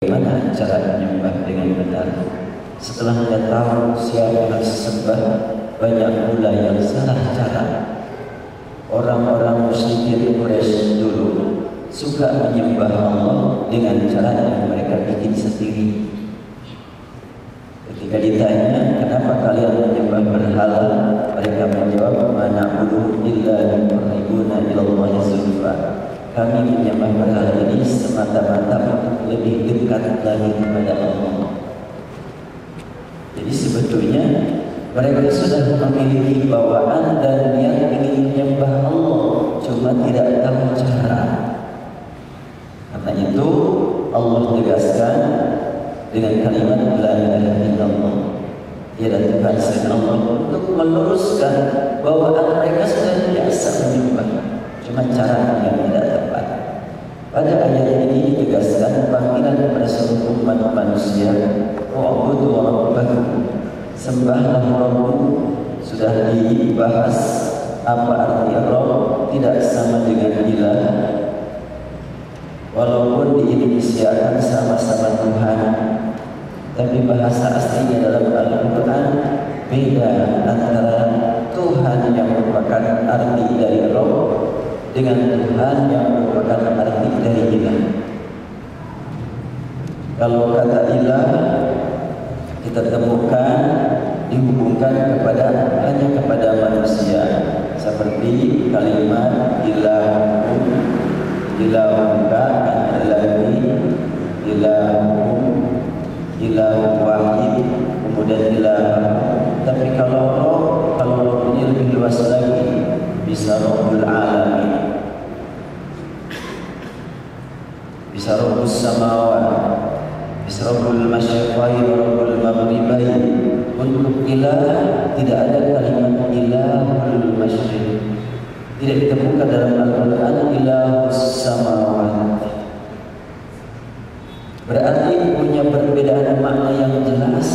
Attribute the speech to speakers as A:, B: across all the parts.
A: bagaimana cara menyembah dengan benar. Setelah kita tahu siapa harus sembah, banyak pula yang salah cara. Orang-orang musyrikin Quraisy dulu suka menyembah Allah dengan cara yang mereka bikin sendiri. Ketika ditanya, kenapa kalian menyembah berhala? Mereka menjawab, ma na'budu illa liqarribuna ilallahi zulfa. Kami menyembah berhala ini semata-mata untuk lebih dekat lagi kepada Allah. Jadi sebetulnya mereka sudah memiliki bawaan dan niat ingin menyembah Allah, cuma tidak tahu cara. Karena itu Allah tegaskan dengan kalimat la ilaha illallah, tiada Tuhan selain Allah, untuk meluruskan bawaan mereka sudah biasa menyembah, cuma cara yang tidak tepat. Pada ayat ini ditegaskan panggilan kepada seluruh umat manusia, wa'budu rabbakum, sembahlah Rabbmu. Sudah dibahas apa arti Rabb, tidak sama dengan ilah. Walaupun di Indonesia akan sama-sama Tuhan, tapi bahasa aslinya dalam Al-Quran beda antara Tuhan yang merupakan arti dari Rabb dengan Tuhan yang merupakan arti dari ilah. Kalau kata ilah kita temukan dihubungkan hanya kepada manusia, seperti kalimat ilahum, ilahuka, ilahu wahid, kemudian ilah. Tapi kalau Roh ini lebih luas lagi, bisa Rabbul alamin, bisa Rabbus samawat, bisa Rabbul masyriqain, Rabbul maghribain. Untuk ilah tidak ada kalimat ilahul masyriq, tidak ditemukan dalam Al-Quran ilahus samawat. Berarti punya perbedaan makna yang jelas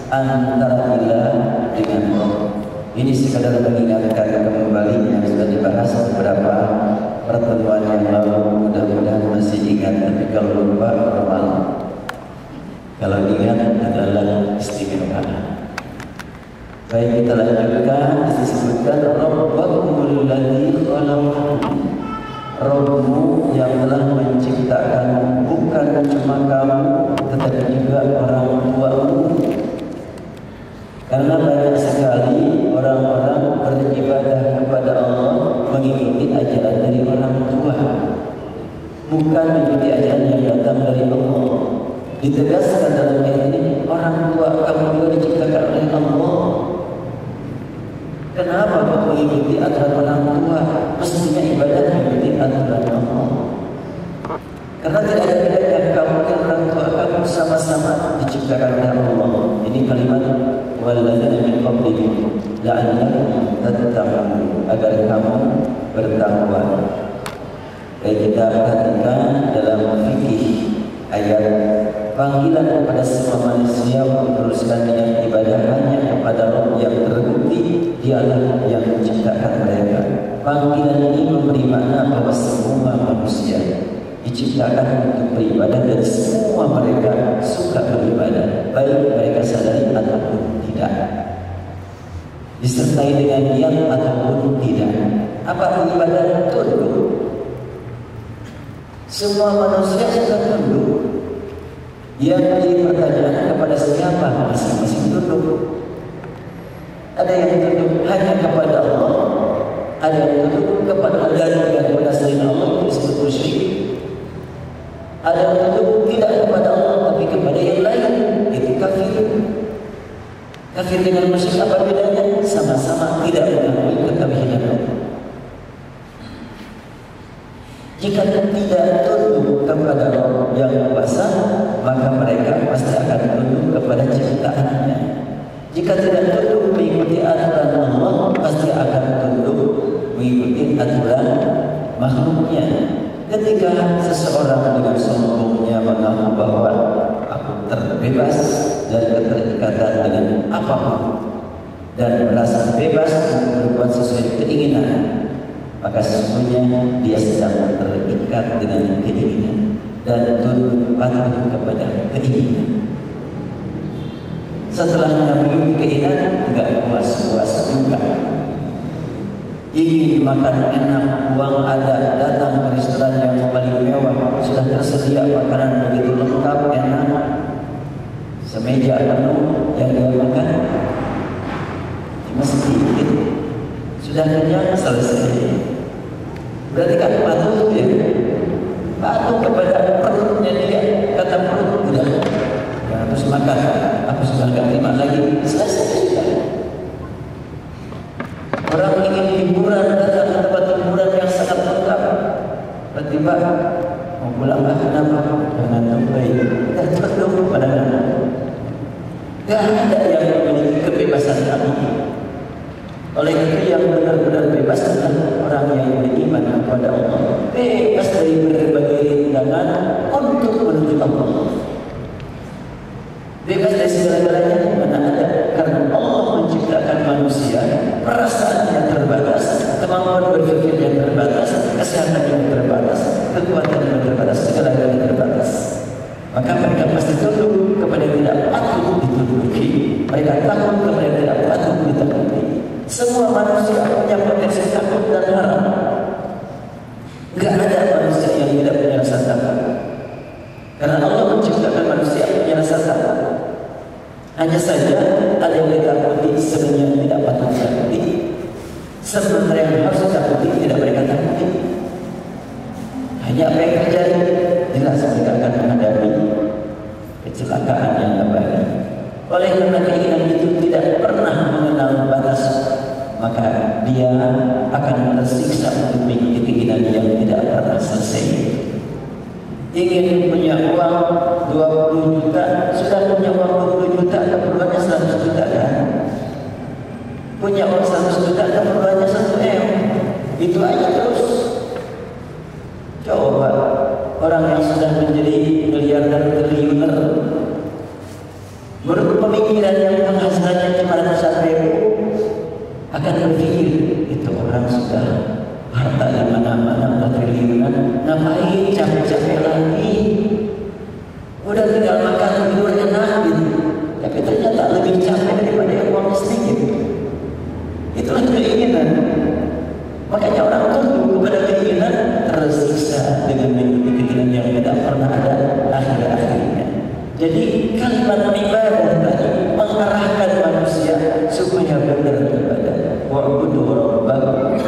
A: antara ilah dengan Rabb. Ini sekadar mengingatkan kembali yang sudah dibahas beberapa pertemuan yang lalu. Mudah-mudahan masih ingat, tapi kalau lupa normal. Kalau ingat adalah istimewa. Baik, kita lanjutkan. Disebutkan Rabbakumul ladzi khalaqakum, Rabbmu yang telah menciptakan, bukan cuma kamu tetapi juga orang tuamu. Karena banyak sekali orang-orang beribadah kepada Allah mengikuti ajaran dari orang tua, bukan mengikuti ajaran yang datang dari Allah. Ditegaskan dalam ayat ini, orang tua kamu juga diciptakan oleh Allah. Kenapa kau mengikuti aturan orang tua? Mestinya ibadah mengikuti aturan Allah. Karena tidak ada bedanya kamu dan orang tua kamu sama-sama diciptakan oleh Allah. Ini kalimat walladzina min qablikum la'allakum tattaqun, agar kamu bertakwa. Baik, kita perhatikan dalam fikih ayat panggilan kepada semua manusia untuk teruskan niat ibadah hanya kepada Rabb yang terbukti dialah yang menciptakan mereka. Panggilan ini memberi makna bahwa semua manusia diciptakan untuk beribadah dan semua mereka suka beribadah, baik mereka sadari ataupun tidak, disertai dengan niat ataupun tidak. Apa ibadah? Tunduk. Semua manusia suka tunduk. Yang menjadi pertanyaan kepada siapa masing-masing tunduk. Ada yang tunduk hanya kepada Allah, ada yang tunduk kepada selain Allah, itu disebut musyrik. Ada yang tunduk tidak kepada Allah tapi kepada yang lain, itu kafir. Kafir dengan musyrik apa bedanya? Sama-sama tidak mengakui ketauhidan Allah. Jika tidak tunduk kepada Allah yang kuasa, maka mereka pasti akan tunduk kepada ciptaannya. Jika tidak tunduk mengikuti aturan Allah, pasti akan tunduk mengikuti aturan makhluknya. Ketika seseorang dengan sombongnya mengaku bahwa aku terbebas dari keterikatan dengan apapun dan merasa bebas untuk berbuat sesuai keinginan, maka sesungguhnya dia sedang terikat dengan keinginan. dan tunduk patuh kepada keinginan. Setelahnya memiliki keinginan, enggak puas-puas juga. Ingin makan enak, uang ada, datang ke restoran yang paling mewah, sudah tersedia makanan begitu lengkap, enak, semeja penuh yang dia makan, cuma sedikit, sudah kenyang, selesai. Berarti kan patuh ya, patuh kepada perutnya dia, kata perut udah, yang harus makan, aku sudah gak terima lagi, selesai. Orang ingin hiburan, datang ke tempat hiburan yang sangat lengkap, tiba-tiba mau pulang kenapa? Dengan baik, dan tunduk pada nama. Tidak ada yang memiliki kebebasan kami. Oleh itu yang benar-benar bebas adalah orang yang beriman kepada Allah, bebas dari berbagai rintangan untuk menuju Allah, bebas dari segala-galanya. Mana ada, karena Allah menciptakan manusia, perasaannya terbatas, kemampuan berpikir yang terbatas, kesehatan yang terbatas, kekuatan yang terbatas, segala-galanya terbatas. Maka mereka pasti tunduk kepada yang tidak patut ditunduki, mereka takut kepada yang tidak patut ditakuti. Semua manusia punya potensi takut dan harap. Tidak ada manusia yang tidak punya rasa takut, karena Allah menciptakan manusia punya rasa takut. Hanya saja ada yang ditakuti sebenarnya tidak patut ditakuti, sebenarnya yang harus ditakuti tidak mereka takuti. Hanya apa yang terjadi, jelas mereka akan menghadapi kecelakaan yang abadi. Oleh karena keinginan itu tidak pernah mengenal batas, maka dia akan tersiksa untuk mengikuti keinginan yang tidak pernah selesai. Ingin punya uang 20 juta, sudah punya uang 20 juta, keperluannya 100 juta kan? Punya uang 100 juta, keperluannya 1 M. Itu aja terus. Coba orang yang sudah menjadi miliarder, triliuner, menurut pemikiran yang penghasilannya cuma 100.000, akan berpikir itu orang sudah harta di mana-mana, triliunan, ngapain capek-capek lagi? Udah tinggal makan tidur enak gitu. Tapi ternyata lebih capek daripada yang uang sedikit. Itulah keinginan. Makanya orang tunduk kepada keinginan, tersiksa dengan mengikuti keinginan yang tidak pernah ada akhir-akhirnya. Jadi kalimat ibadah tadi mengarahkan manusia supaya benar ibadah. Wa'budu rabbakum.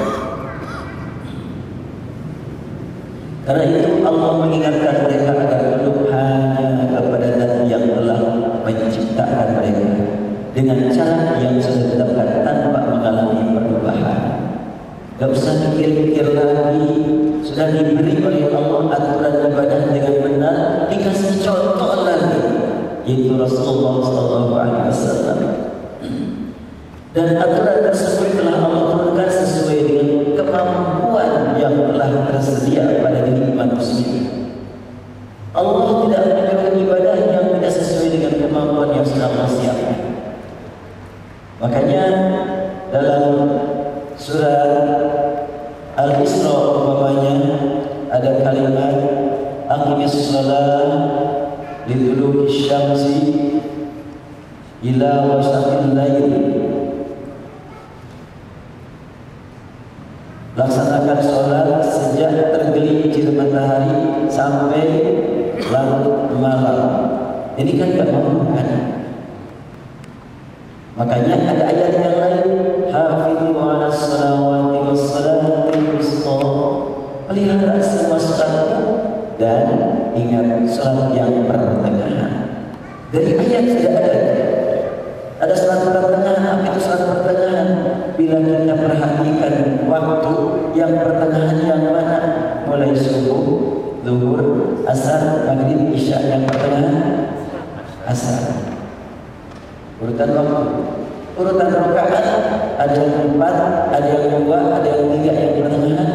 A: Karena itu Allah mengingatkan mereka agar tunduk hanya kepada Zat yang telah menciptakan mereka dengan cara yang sudah ditetapkan tanpa mengalami perubahan. Gak usah mikir-mikir lagi, sudah diberi oleh Allah aturan ibadah dengan benar, dikasih contoh lagi, yaitu Rasulullah SAW. Dan aturan tersebut telah Allah turunkan sesuai dengan kemampuan yang telah tersedia pada diri manusia. Allah tidak menyuruh ibadah yang tidak sesuai dengan kemampuan yang sudah Allah siapkan. Makanya dalam surat Al-Isra umpamanya ada kalimat aqimis shalah liduluki syamsi ila wasaqil lail. Laksanakan sholat sejak tergelincir matahari sampai larut malam. Ini kan tidak memungkinkan. Makanya ada ayat yang lain, hafizu 'ala shalawati was salatil wusta. Pelihara semua salat dan ingat salat yang pertengahan. Dari ayat sudah ada salat pertengahan. Apa itu salat pertengahan? Bila kita perhatikan waktu yang pertengahan yang mana, mulai subuh, zuhur, asar, maghrib, isya, yang pertengahan asar. Urutan waktu, urutan rakaat ada yang 4, ada yang 2, ada yang 3, yang pertengahan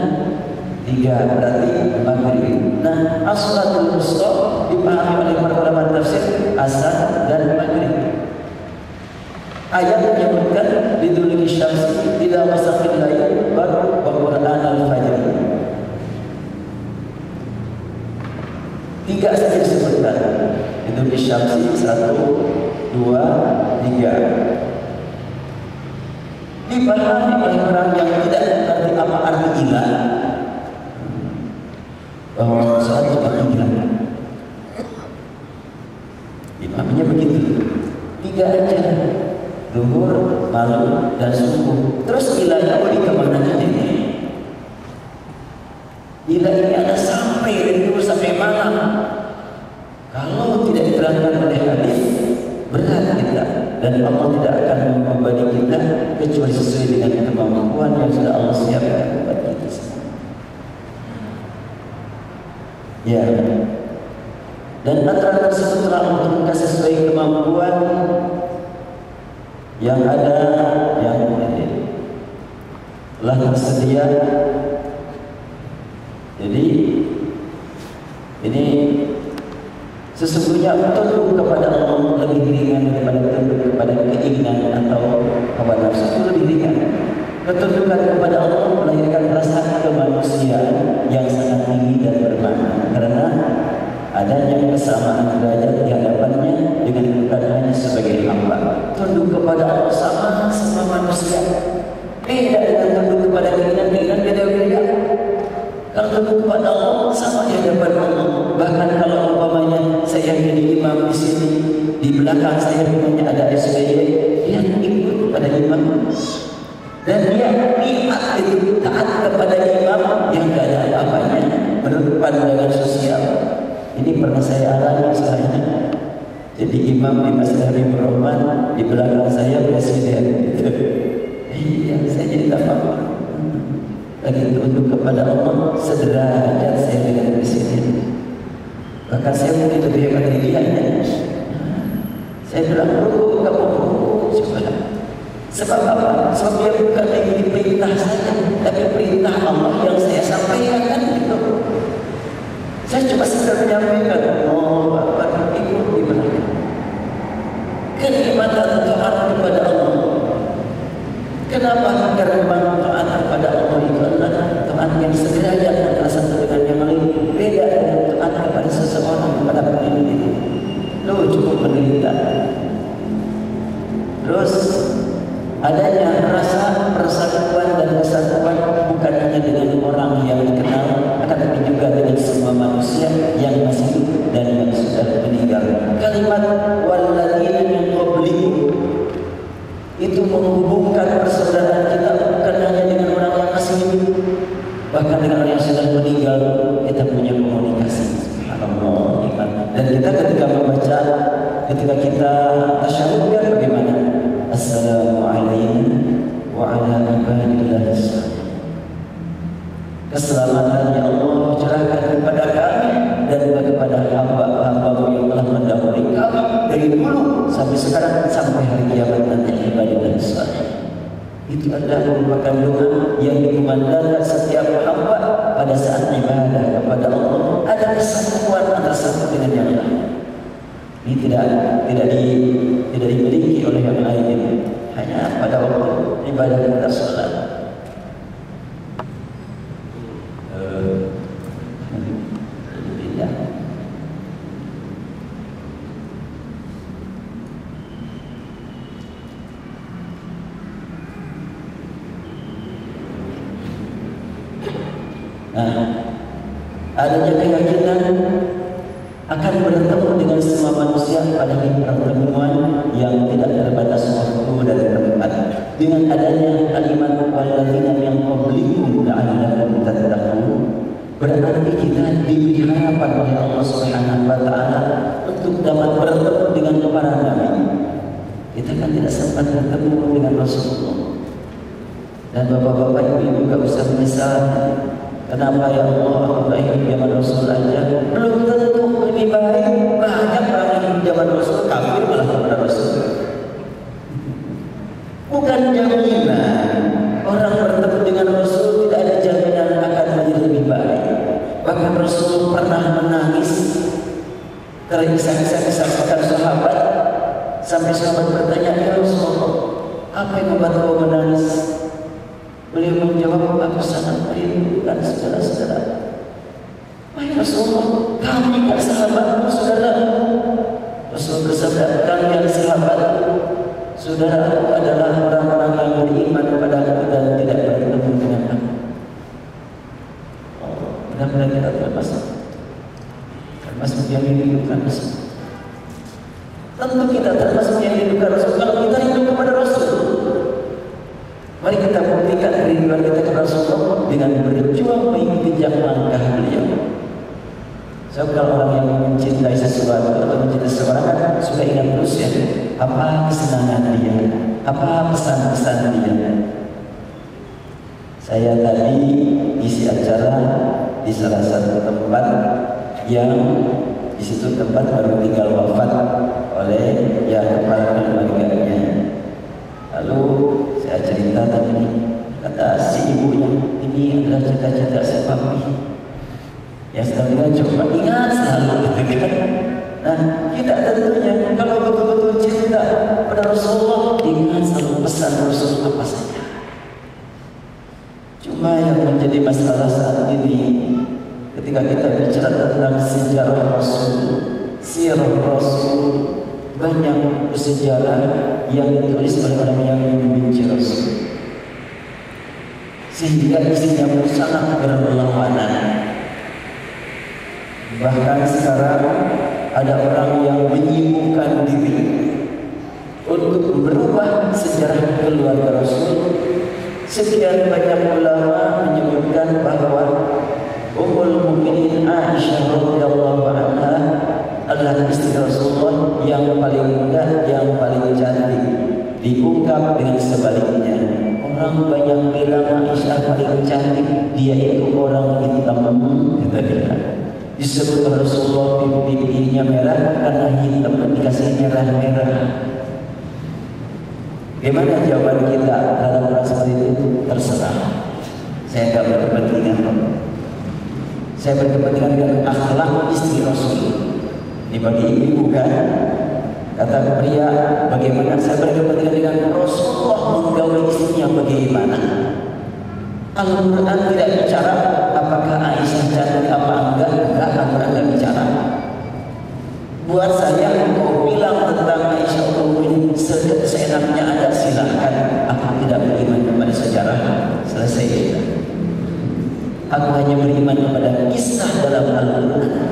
A: 3 berarti maghrib. Nah, as-salatul wusta dipahami oleh para ulama tafsir asar dan maghrib. Ayat menyebutkan liduluki syamsi ila wasaqil lail baru wa qur'an al-fajr. 3 3 saja disebutkan. Itu di Syamsi 1, 2, 3. Dipahami oleh orang yang tidak mengerti apa arti ilah, bahwa sholat itu ilah. Dipahaminya begitu. 3 aja, zuhur, malam, dan subuh. Terus ilahnya boleh kemana aja ini? Ilah ini ada sampai dari dulu sampai malam. Kalau tidak diterangkan oleh hadis, berat kita, dan Allah tidak akan membebani kita kecuali sesuai dengan kemampuan yang sudah Allah siapkan kepada kita semua. Ya. Dan antara tersebut untuk kita sesuai kemampuan yang ada, yang telah tersedia. Jadi ini sesungguhnya tunduk kepada Allah lebih ringan daripada tunduk kepada keinginan atau hawa nafsu, itu lebih ringan. Ketundukan kepada Allah melahirkan rasa kemanusiaan yang sangat tinggi dan bermakna, karena adanya kesamaan derajat di hadapannya dengan bukan hanya sebagai hamba. Tunduk kepada Allah sama manusia. Beda dengan tunduk kepada keinginan beda-beda. Kalau tunduk kepada Allah sama di hadapan Allah. Bahkan kalau umpamanya saya jadi imam di sini, di belakang saya rumahnya ada SBY, dia ikut pada imam. Dan dia niat itu taat kepada imam yang tidak ada apa-apanya menurut pandangan sosial. Ini pernah saya alami misalnya. Jadi imam di Masjid Habibur Rahman, di belakang saya presiden gitu. Iya, saya jadi tak apa. Lagi tunduk kepada Allah, sederajat saya dengan presiden. Bahkan saya mungkin lebih hebat dari dia. Saya bilang, kamu coba. Sebab apa? Sebab dia bukan lagi perintah saya, tapi perintah Allah yang saya sampaikan kan gitu. Saya cuma sedang menyampaikan, Bapak ikut di belakang. Kenikmatan taat kepada Allah. Kenapa? Karena taat kepada Allah itu adalah taat yang sederajat antara satu dengan yang lain. Beda dengan taat kepada seseorang, kepada pemimpin. Lo cukup menderita. Terus adanya rasa persatuan dan kesatuan bukan hanya dengan orang yang dikenal, tetapi juga dengan semua manusia yang masih hidup dan yang sudah meninggal. Kalimat walladzina min qablikum itu menghubungkan persaudaraan kita bukan hanya dengan orang yang masih hidup, bahkan dengan orang yang sudah meninggal kita punya komunikasi. Subhanallah. Dan kita ketika membaca, ketika kita tasyahud bagaimana? Assalamualaikum warahmatullahi wabarakatuh. Keselamatan yang Allah curahkan kepada kami dan kepada hamba-hamba yang telah mendahului kami dari dulu sampai sekarang sampai hari kiamat nanti ibadah saleh. Itu adalah merupakan doa yang dikumandangkan setiap hamba pada saat ibadah kepada Allah. Ada kesatuan antara satu dengan yang lain. Ini tidak dimiliki oleh yang lain, hanya pada waktu ibadah kita salat. Adanya keyakinan akan bertemu dengan semua manusia pada pertemuan yang tidak terbatas waktu dan tempat. Dengan adanya kalimat walladzina min qablikum la'allakum tattaqun, berarti kita diberi harapan oleh Allah Subhanahu wa taala untuk dapat bertemu dengan para nabi. Kita kan tidak sempat bertemu dengan Rasulullah. Dan bapak-bapak ibu juga usah menyesal. Kenapa ya Allah aku hidup zaman Rasul aja? Belum tentu lebih baik. Banyak orang yang zaman Rasul kafir malah kepada Rasul. Bukan jaminan orang bertemu dengan Rasul, tidak ada jaminan akan menjadi lebih baik. Bahkan Rasul pernah menangis tergesa-gesa disaksikan sahabat, sampai sahabat bertanya, ya Rasulullah, apa yang membuat kau menangis? Beliau menjawab, aku sangat merindukan saudara-saudara. Wahai Rasulullah, kami kan sahabatmu, saudaramu. Rasul bersabda, kalian sahabatku, saudaraku adalah orang-orang yang beriman kepadaku dan tidak bertemu dengan aku. Benar-benar kita termasuk yang dirindukan Rasul. Tentu kita termasuk yang dirindukan Rasul kalau kita rindu kepada Rasul. Mari kita buktikan kerinduan kita kepada Rasulullah dengan berjuang mengikuti jejak langkah beliau. So, kalau orang yang mencintai sesuatu atau mencintai seseorang kan sudah ingat terus ya, apa kesenangan dia, apa pesan-pesan dia. Saya tadi isi acara di salah satu tempat yang di situ tempat baru tinggal wafat oleh kepala keluarganya. Lalu saya cerita tadi, kata si ibunya, ini adalah cita-cita si papi. Ya setelah coba ingat selalu gitu kan. Nah kita tentunya kalau betul-betul cinta pada Rasulullah, ingat selalu pesan Rasul apa saja. Cuma yang menjadi masalah saat ini, ketika kita bicara tentang sejarah Rasul, sirah Rasul, banyak sejarah yang ditulis oleh orang yang membenci Rasul, sehingga isinya pun sangat berlawanan. Bahkan sekarang ada orang yang menyibukkan diri untuk merubah sejarah keluarga Rasul. Sekian banyak ulama menyebutkan bahwa Ummul Mukminin Aisyah radhiyallahu anha adalah istri Rasulullah yang paling muda, yang paling cantik. Diungkap dengan sebaliknya. Orang banyak bilang Aisyah paling cantik, dia itu orang hitam, kita bilang. Disebut Rasulullah pipinya merah karena hitam dikasih merah-merah. Bagaimana jawaban kita dalam orang seperti itu? Terserah. Saya tidak berkepentingan. Saya berkepentingan dengan akhlak istri Rasul. Ini bagi ibu kan? Kata pria, bagaimana saya berkepentingan dengan Rasulullah menggauli istrinya bagaimana? Al-Quran tidak bicara apakah Aisyah cantik apa enggak. Al-Quran tidak bicara. Buat saya, engkau bilang tentang Aisyah Ummu seenaknya ada, silahkan. Aku tidak beriman kepada sejarah. Selesai. Aku hanya beriman kepada kisah dalam Al-Quran.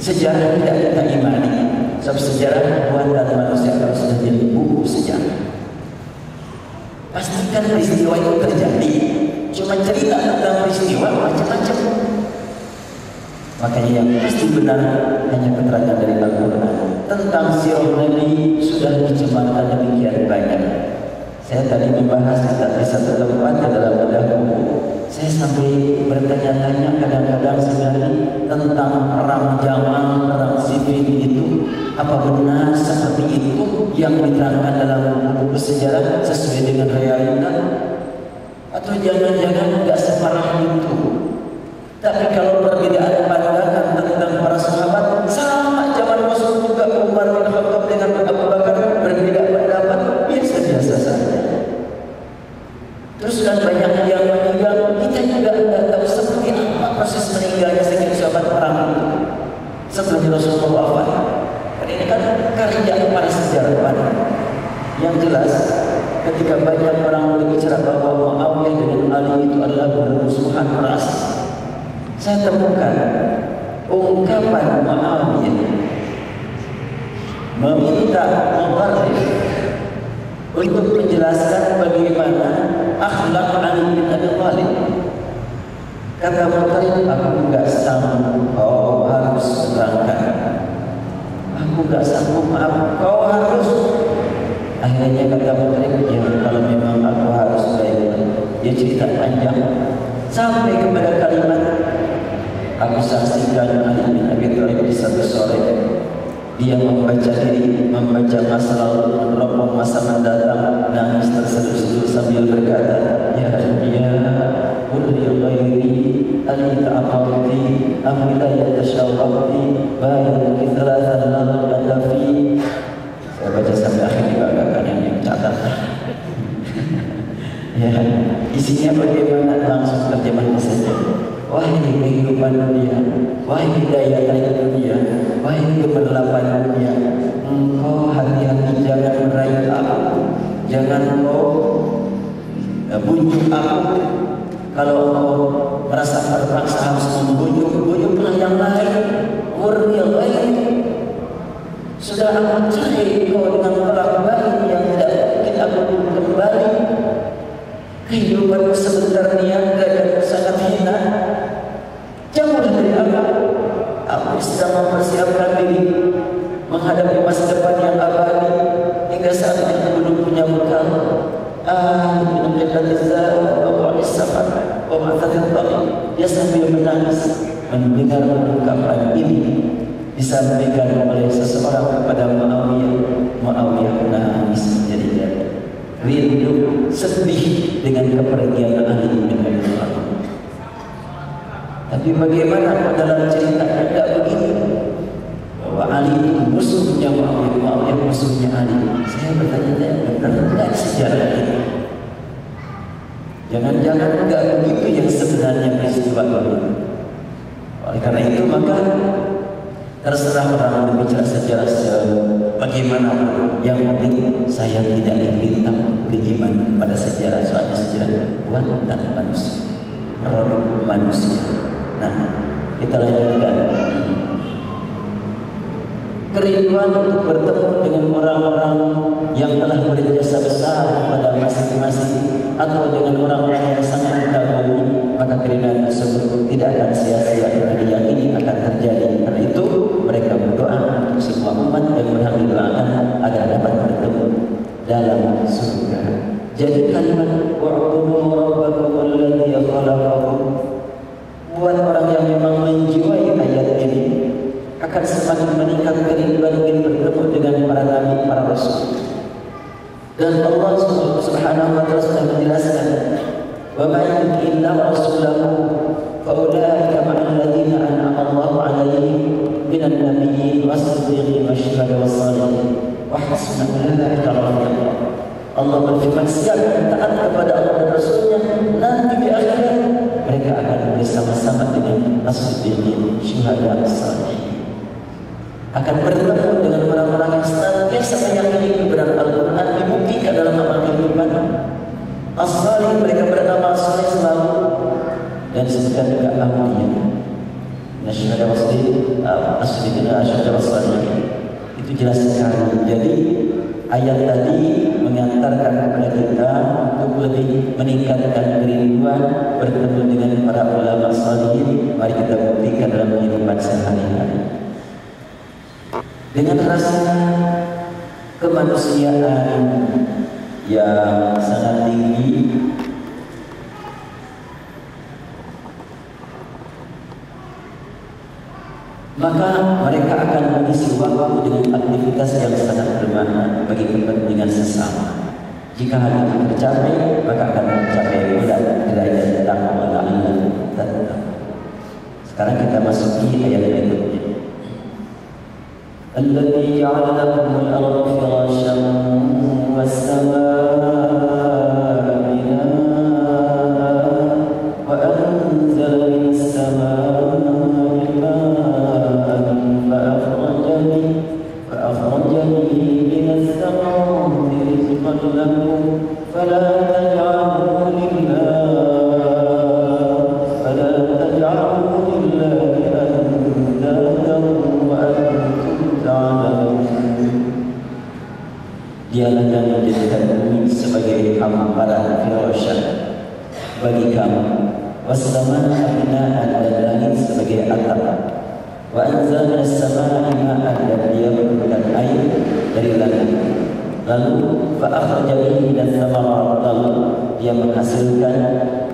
A: Sejarah tidak kita imani. Sebab sejarah buatan manusia kalau sudah jadi buku sejarah. Pastikan peristiwa itu terjadi. Cuma cerita tentang peristiwa macam-macam. Makanya yang pasti benar hanya keterangan dari Al-Quran. Tentang sirah Nabi sudah dicemarkan demikian banyak. Saya tadi membahas di satu tempat di dalam buku. Saya sampai bertanya-tanya kadang-kadang sebenarnya tentang perang Jamal, perang Siffin itu apa benar seperti itu yang diterangkan dalam buku sejarah sesuai dengan realita, atau jangan-jangan tidak separah itu. Tapi kalau perbedaan pandangan tentang para sahabat sama zaman Rasul juga, Umar bin Khattab dengan Abu Bakar berbeda pendapat, biasa-biasa saja. Terus dan banyak yang meninggal, kita juga tidak tahu seperti apa proses meninggalnya sekian sahabat perang itu sebelum Rasulullah wafat. Ini kan karya para sejarawan. Yang jelas, ketika banyak orang berbicara bahwa Muawiyah dengan Ali itu adalah bermusuhan keras, saya temukan ungkapan Muawiyah meminta Mutarrif untuk menjelaskan bagaimana akhlak Ali bin Abi Thalib. Kata Mutarrif, aku enggak sanggup, kau harus berangkat. Aku enggak sanggup, maaf, kau harus. Akhirnya kata Mutarrif, ya kalau memang aku harus baik. Dia cerita panjang sampai kepada kalimat, aku saksikan Ali bin Abi Thalib di satu sore dia membaca masa lalu, meneropong masa mendatang, nangis terseduh-seduh sambil berkata, ya qul li ghairi ali ta'amati amila yatashawwati bayan kithratan la fi. Saya baca sampai akhir dibanggakan yang dicatat. Ya, isinya bagaimana langsung terjemahnya saja. wahai kehidupan dunia, wahai hidayah dunia, wahai keberlapan dunia, engkau hati-hati jangan meraih aku, jangan kau bujuk aku. Kalau engkau merasa terpaksa harus membujuklah yang lain, murni yang lain. Sudah aku cari kau dengan orang baik yang tidak mungkin aku kembali. Kehidupanmu sebenarnya dan sangat hina. Jauh dari aku sedang mempersiapkan diri menghadapi masa depan yang abadi. Hingga saat ini aku belum punya bekal. Minum jannatizah wa isafar wa ma'atatil taqi. Dia sambil menangis mendengar ungkapan ini disampaikan oleh seseorang kepada Muawiyah nangis menjadi-jadi, rindu, sedih dengan kepergian Ali bin Abi Thalib. Tapi bagaimana dalam cerita tidak begitu, bahwa Ali itu musuhnya Muawiyah musuhnya Ali. Saya bertanya, benar tidak sejarah ini? Jangan-jangan enggak begitu yang sebenarnya peristiwa ini. Oleh karena itu maka terserah orang berbicara sejarah bagaimana, yang penting saya tidak bintang kejiman pada sejarah, soalnya sejarah buatan manusia, produk manusia. Nah, kita lanjutkan. Kerinduan untuk bertemu dengan orang-orang yang telah berjasa besar pada masing-masing atau dengan orang-orang yang sangat mendahului, maka kerinduan tersebut tidak akan sia-sia karena diyakini akan terjadi. Karena itu mereka berdoa untuk semua umat yang berhak didoakan agar dapat bertemu dalam surga. Jadi kalimat wa'budu rabbakum alladzi khalaqakum, buat orang yang memang menjiwai ayat ini akan semakin meningkat kerinduan ingin bertemu dengan para nabi, para rasul. Dan Allah Subhanahu wa taala sudah menjelaskan, wa may yuti illa rasulahu fa ulaika ma'al ladzina an'ama Allahu 'alaihim minan nabiyyin was-siddiqin wasyuhada'i was-shalihin wa hasuna ulaika rafiqa. Allah berfirman, siapa yang taat kepada Allah dan Rasulnya, nanti di akhirat mereka akan bersama-sama dengan as-siddiqin, syuhada, as-shalihin. Akan bertemu dengan orang-orang yang senantiasa meyakini kebenaran Al-Quran, dibuktikan dalam amal kehidupan. As-salih, mereka beramal saleh selalu, dan sebutkan juga amalnya. Nasyhadu wassalih, itu jelas sekali. Jadi ayat tadi mengantarkan kepada kita untuk lebih meningkatkan kerinduan bertemu dengan para ulama salihin. Mari kita buktikan dalam kehidupan sehari-hari. Dengan rasa kemanusiaan yang sangat tinggi, maka mereka akan mengisi waktu dengan aktivitas yang sangat bermakna bagi kepentingan sesama. Jika hal itu tercapai, maka akan mencapai derajat taqwa la'illah. Sekarang kita masuki ayat berikutnya. الذي جعل لكم الأرض فراشا والسماء بناء وأنزل من السماء ماء فأخرج به من الثمرات رزقا لكم فلا تجعلوا لله أندادا وأنتم Dialah yang menjadikan bumi sebagai hamparan firasyan bagi kamu, wassama binaan, dan langit sebagai atap, wa anzalna as-samaa'a ma'an, dan Dia menurunkan air dari langit. Lalu fa akhraja bihi minats thamarat, lalu Dia menghasilkan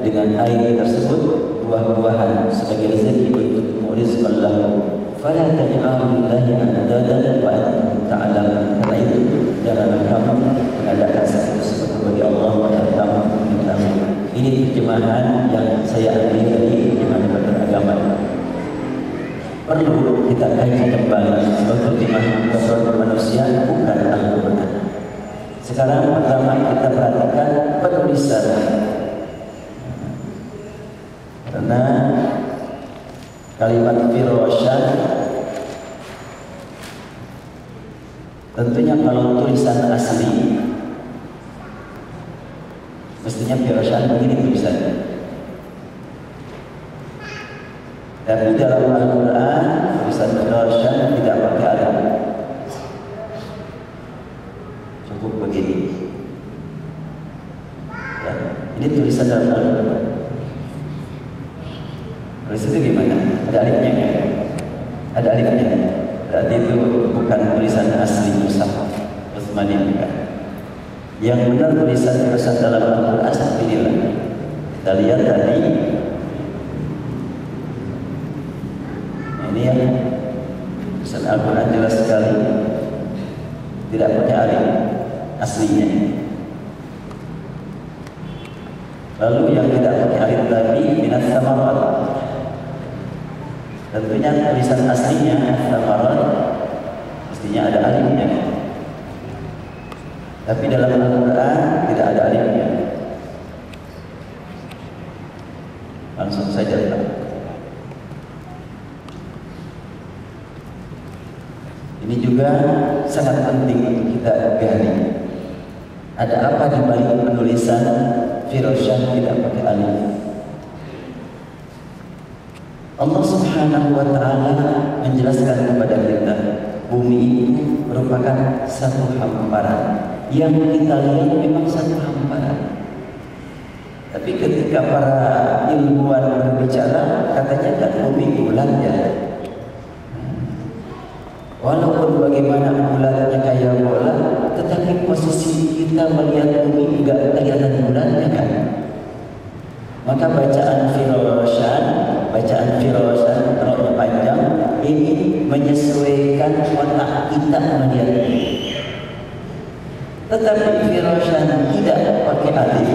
A: dengan air tersebut buah-buahan sebagai rezeki untukmu, rizqan lakum. Fala taj'alu lillahi andadan wa antum ta'lamun. Karena itu janganlah kamu mengadakan sesuatu bagi Allah padahal kamu mengetahui. Ini terjemahan yang saya ambil dari terjemahan beragama. Perlu kita kaji kembali untuk terjemahan manusia, bukan Al-Quran. Sekarang pertama kita perhatikan penulisan, karena Kalimat firasyan tentunya kalau tulisan asli mestinya firasyan begini tulisannya. Tapi dalam Al-Quran tulisan firasyan tidak pakai alif, cukup begini. Ya, ini tulisan dalam Al-Quran. Tulis itu gimana? Ada alifnya kan? Ada alifnya. Berarti itu bukan tulisan asli Mushaf Utsmani bukan. Yang benar tulisan dalam Al-Quran seperti inilah. Kita lihat tadi. Nah, ini ya. Tulisan Al-Quran jelas sekali. Tidak pakai alif aslinya. Lalu yang tidak pakai alif tadi minat samarat. Tentunya tulisan aslinya samarat mestinya ada alifnya. Tapi dalam Al-Quran tidak ada alifnya. Langsung saja tak. Ini juga sangat penting untuk kita gali. Ada apa di balik penulisan firasyan tidak pakai alif? Allah Subhanahu wa Ta'ala menjelaskan kepada kita, bumi ini merupakan satu hamparan. Yang kita lihat memang satu hamparan. Tapi ketika para ilmuwan berbicara, katanya kan bumi bulat ya. Walaupun bagaimana bulatnya kayak bola, tetapi posisi kita melihat bumi enggak kelihatan bulatnya kan. Maka bacaan firasyan kalau panjang ini menyesuaikan otak kita melihat bumi. Tetapi firasyan tidak pakai alif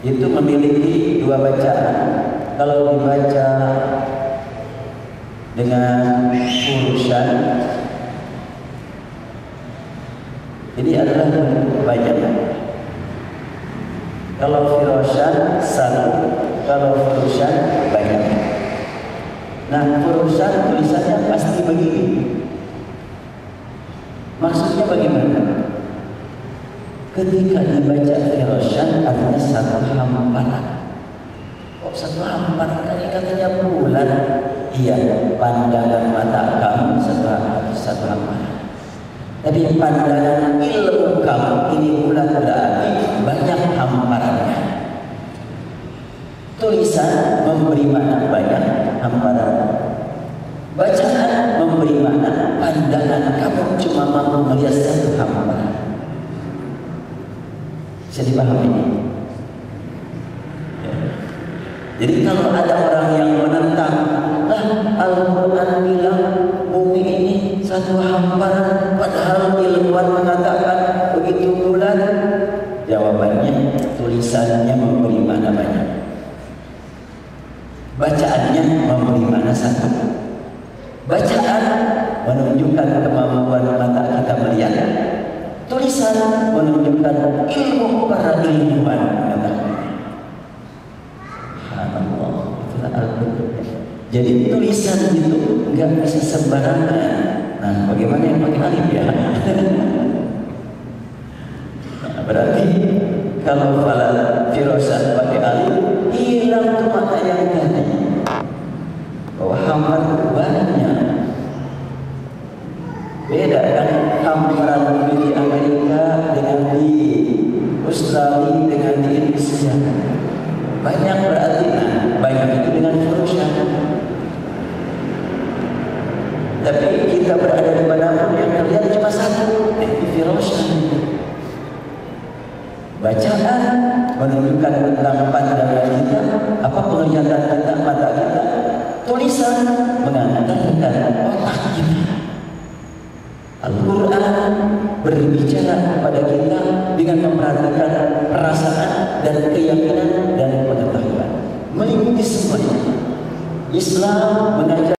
A: itu memiliki dua bacaan. Kalau dibaca dengan fursyan ini adalah bentuk banyak. Kalau firasyan satu, kalau fursyan banyak. Nah, fursyan tulisannya pasti begini. Maksudnya bagaimana? Ketika dibaca firasyan artinya satu hamparan. Kok satu hamparan? Tadi katanya bulan. Iya, pandangan mata kamu satu hamparan. Tapi pandangan ilmu kamu ini bulan berarti banyak hamparannya. Tulisan memberi makna banyak hamparan. Bacaan memberi makna pandangan kamu cuma mampu melihat satu hamparan. Bisa dipahami ini? Jadi kalau ada orang yang menentang, lah Al-Quran bilang bumi ini satu hamparan, padahal ilmuwan mengatakan begitu bulan. Jawabannya tulisannya memberi makna banyak, bacaannya memberi makna satu. Bacaan menunjukkan kemampuan mata kita melihat, tulisan menunjukkan ilmu para ilmuwan. Jadi tulisan itu nggak bisa sembarangan. Nah, bagaimana yang pakai alif ya? Nah, berarti kalau firasyan pakai alif, hilang tuh makna yang tadi. Bahwa hamparan banyak. Beda kan hamparan di Amerika dengan di Australia dengan di Indonesia. Banyak berarti, banyak itu dengan firasyan. Tapi kita berada di mana pun yang terlihat cuma satu, firasyan. Bacaan menunjukkan tentang pandangan kita, apa penglihatan tentang mata kita. Tulisan mengantarkan otak kita. Al-Quran berbicara kepada kita dengan memperhatikan perasaan dan keyakinan dan pengetahuan, meliputi semuanya. Islam mengajar